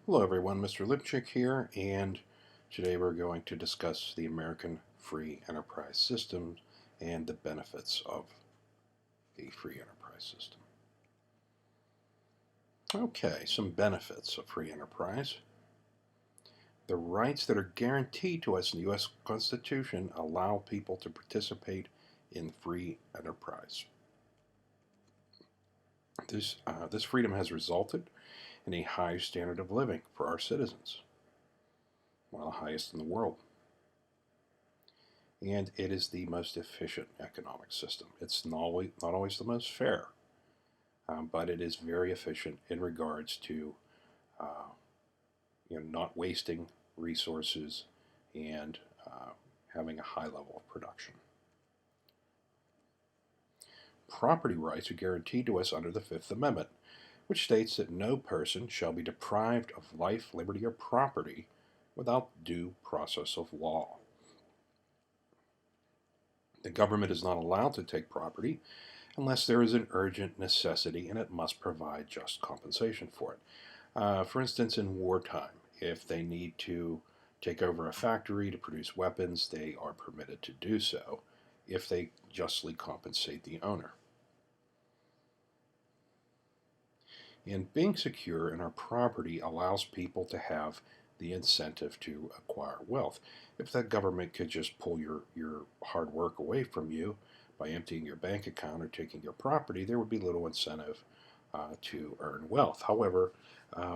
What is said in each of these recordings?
Hello everyone, Mr. Lipchick here, and today we're going to discuss the American free enterprise system and the benefits of the free enterprise system. Okay, some benefits of free enterprise. The rights that are guaranteed to us in the U.S. Constitution allow people to participate in free enterprise. This freedom has resulted in a high standard of living for our citizens, one of the highest in the world. And it is the most efficient economic system. It's not always the most fair, but it is very efficient in regards to not wasting resources and having a high level of production. Property rights are guaranteed to us under the Fifth Amendment, which states that no person shall be deprived of life, liberty, or property without due process of law. The government is not allowed to take property unless there is an urgent necessity, and it must provide just compensation for it. For instance, in wartime, if they need to take over a factory to produce weapons, they are permitted to do so if they justly compensate the owner. And being secure in our property allows people to have the incentive to acquire wealth. If the government could just pull your hard work away from you by emptying your bank account or taking your property, there would be little incentive to earn wealth. However,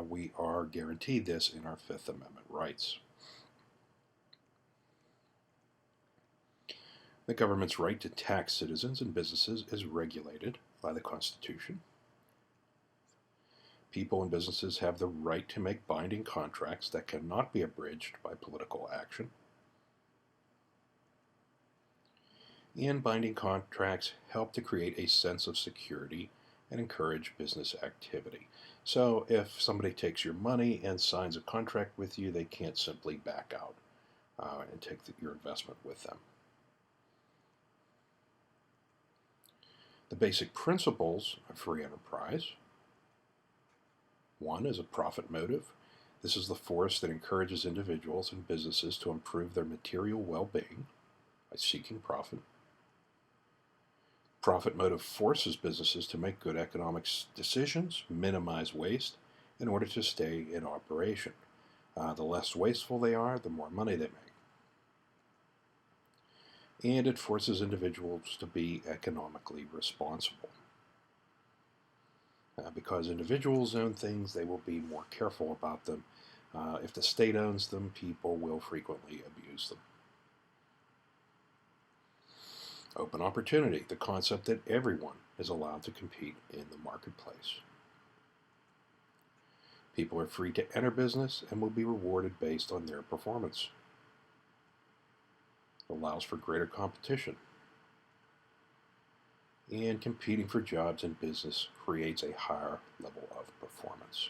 we are guaranteed this in our Fifth Amendment rights. The government's right to tax citizens and businesses is regulated by the Constitution. People and businesses have the right to make binding contracts that cannot be abridged by political action. And binding contracts help to create a sense of security and encourage business activity. So if somebody takes your money and signs a contract with you, they can't simply back out and take your investment with them. The basic principles of free enterprise. One is a profit motive. This is the force that encourages individuals and businesses to improve their material well-being by seeking profit. Profit motive forces businesses to make good economic decisions, minimize waste, in order to stay in operation. The less wasteful they are, the more money they make. And it forces individuals to be economically responsible. Because individuals own things, they will be more careful about them. If the state owns them, people will frequently abuse them. Open opportunity, the concept that everyone is allowed to compete in the marketplace. People are free to enter business and will be rewarded based on their performance. It allows for greater competition. And competing for jobs in business creates a higher level of performance.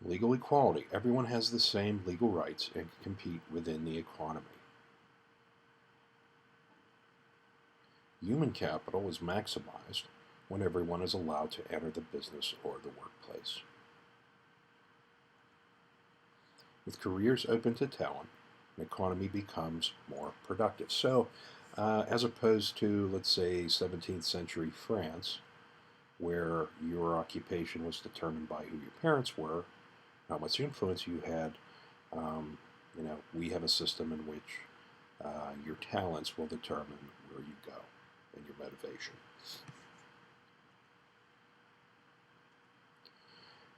Legal equality. Everyone has the same legal rights and can compete within the economy. Human capital is maximized when everyone is allowed to enter the business or the workplace. With careers open to talent, an economy becomes more productive. So, as opposed to, let's say, 17th century France, where your occupation was determined by who your parents were, how much influence you had, we have a system in which your talents will determine where you go and your motivation.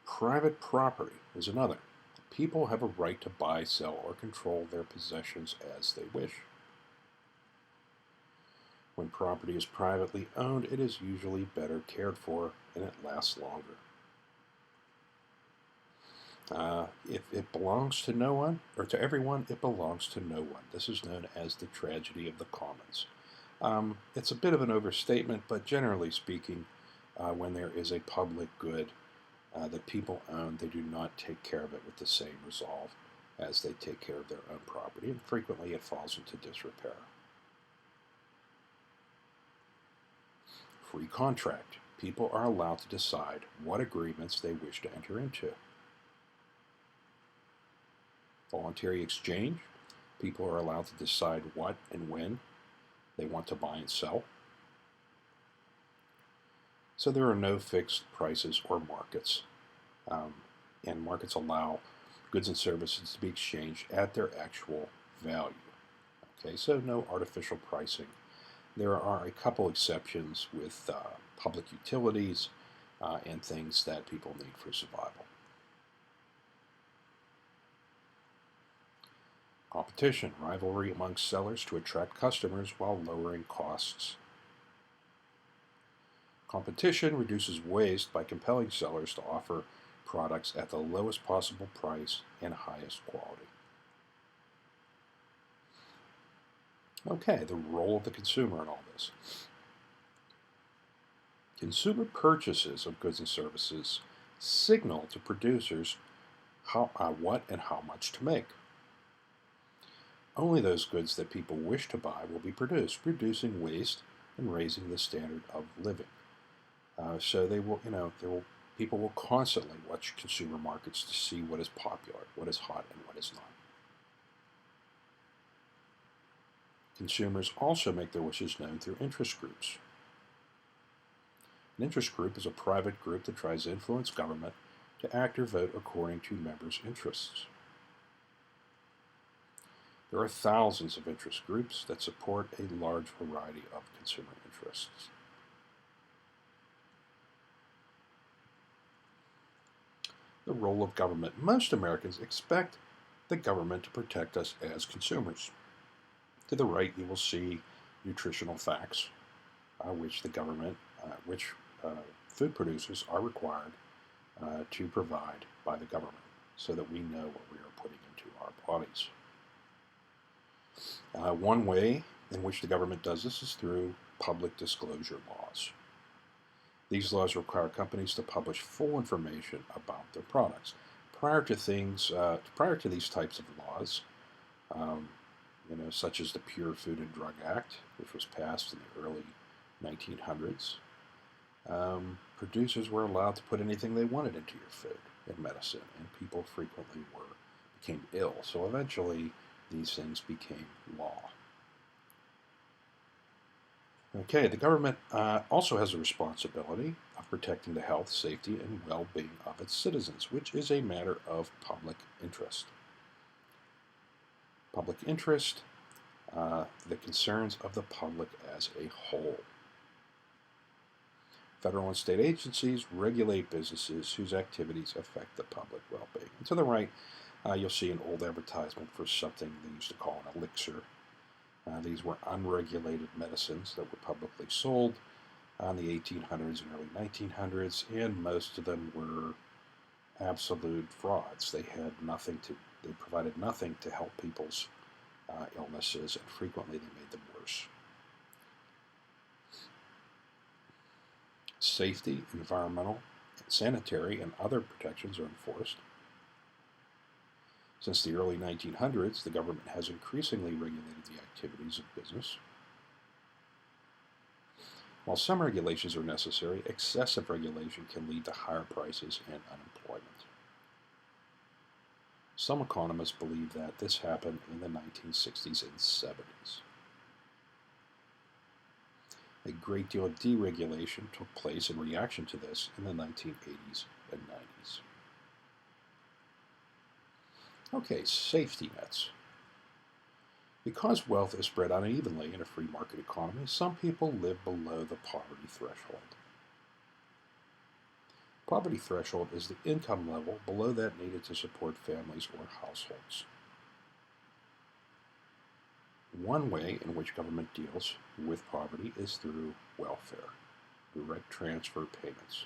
Private property is another. People have a right to buy, sell, or control their possessions as they wish. When property is privately owned, it is usually better cared for and it lasts longer. If it belongs to no one, or to everyone, it belongs to no one. This is known as the tragedy of the commons. It's a bit of an overstatement, but generally speaking, when there is a public good that people own, they do not take care of it with the same resolve as they take care of their own property, and frequently it falls into disrepair. Free contract. people are allowed to decide what agreements they wish to enter into. Voluntary exchange, people are allowed to decide what and when they want to buy and sell. So there are no fixed prices or markets, and markets allow goods and services to be exchanged at their actual value. Okay, so no artificial pricing. There are a couple exceptions with public utilities and things that people need for survival. Competition, rivalry among sellers to attract customers while lowering costs. Competition reduces waste by compelling sellers to offer products at the lowest possible price and highest quality. Okay, the role of the consumer in all this. Consumer purchases of goods and services signal to producers what and how much to make. Only those goods that people wish to buy will be produced, reducing waste and raising the standard of living. So they will, people will constantly watch consumer markets to see what is popular, what is hot, and what is not. Consumers also make their wishes known through interest groups. An interest group is a private group that tries to influence government to act or vote according to members' interests. There are thousands of interest groups that support a large variety of consumer interests. The role of government. Most Americans expect the government to protect us as consumers. To the right, you will see nutritional facts, which food producers are required to provide by the government so that we know what we are putting into our bodies. One way in which the government does this is through public disclosure laws. These laws require companies to publish full information about their products. Prior to these types of laws, such as the Pure Food and Drug Act, which was passed in the early 1900s, producers were allowed to put anything they wanted into your food and medicine, and people frequently became ill. So eventually, these things became law. Okay, the government also has a responsibility of protecting the health, safety, and well-being of its citizens, which is a matter of public interest. Public interest, the concerns of the public as a whole. Federal and state agencies regulate businesses whose activities affect the public well-being. And to the right, you'll see an old advertisement for something they used to call an elixir. These were unregulated medicines that were publicly sold in the 1800s and early 1900s, and most of them were absolute frauds. They provided nothing to help people's illnesses, and frequently they made them worse. Safety, environmental, sanitary, and other protections are enforced. Since the early 1900s, the government has increasingly regulated the activities of business. While some regulations are necessary, excessive regulation can lead to higher prices and unemployment. Some economists believe that this happened in the 1960s and 70s. A great deal of deregulation took place in reaction to this in the 1980s and 90s. Okay, safety nets. Because wealth is spread unevenly in a free market economy, some people live below the poverty threshold. Poverty threshold is the income level below that needed to support families or households. One way in which government deals with poverty is through welfare, direct transfer payments.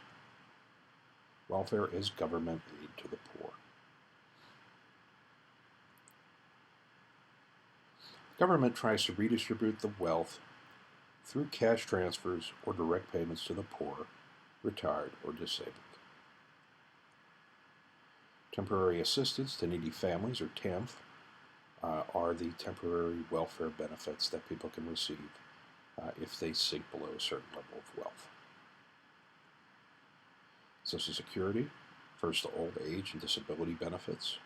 Welfare is government aid to the poor. Government tries to redistribute the wealth through cash transfers or direct payments to the poor, retired, or disabled. Temporary assistance to needy families, or TANF, are the temporary welfare benefits that people can receive if they sink below a certain level of wealth. Social Security, first to old age and disability benefits,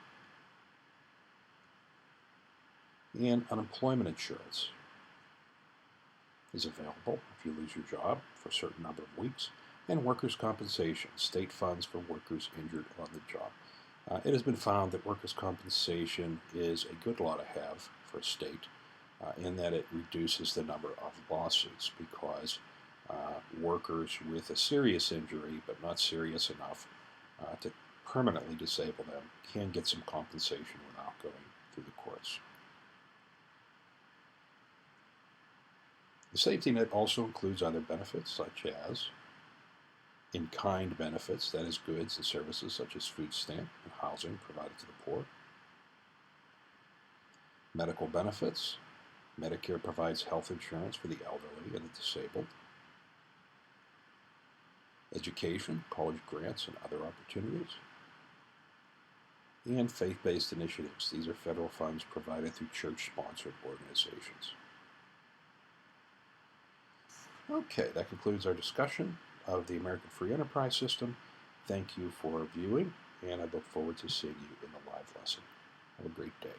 and unemployment insurance is available if you lose your job for a certain number of weeks, and workers' compensation, state funds for workers injured on the job. It has been found that workers' compensation is a good law to have for a state in that it reduces the number of lawsuits because workers with a serious injury but not serious enough to permanently disable them can get some compensation without going through the courts. The safety net also includes other benefits such as in-kind benefits, that is goods and services such as food stamp and housing provided to the poor. Medical benefits. Medicare provides health insurance for the elderly and the disabled. Education, college grants, and other opportunities. And faith-based initiatives. These are federal funds provided through church-sponsored organizations. Okay, that concludes our discussion of the American Free Enterprise System. Thank you for viewing, and I look forward to seeing you in the live lesson. Have a great day.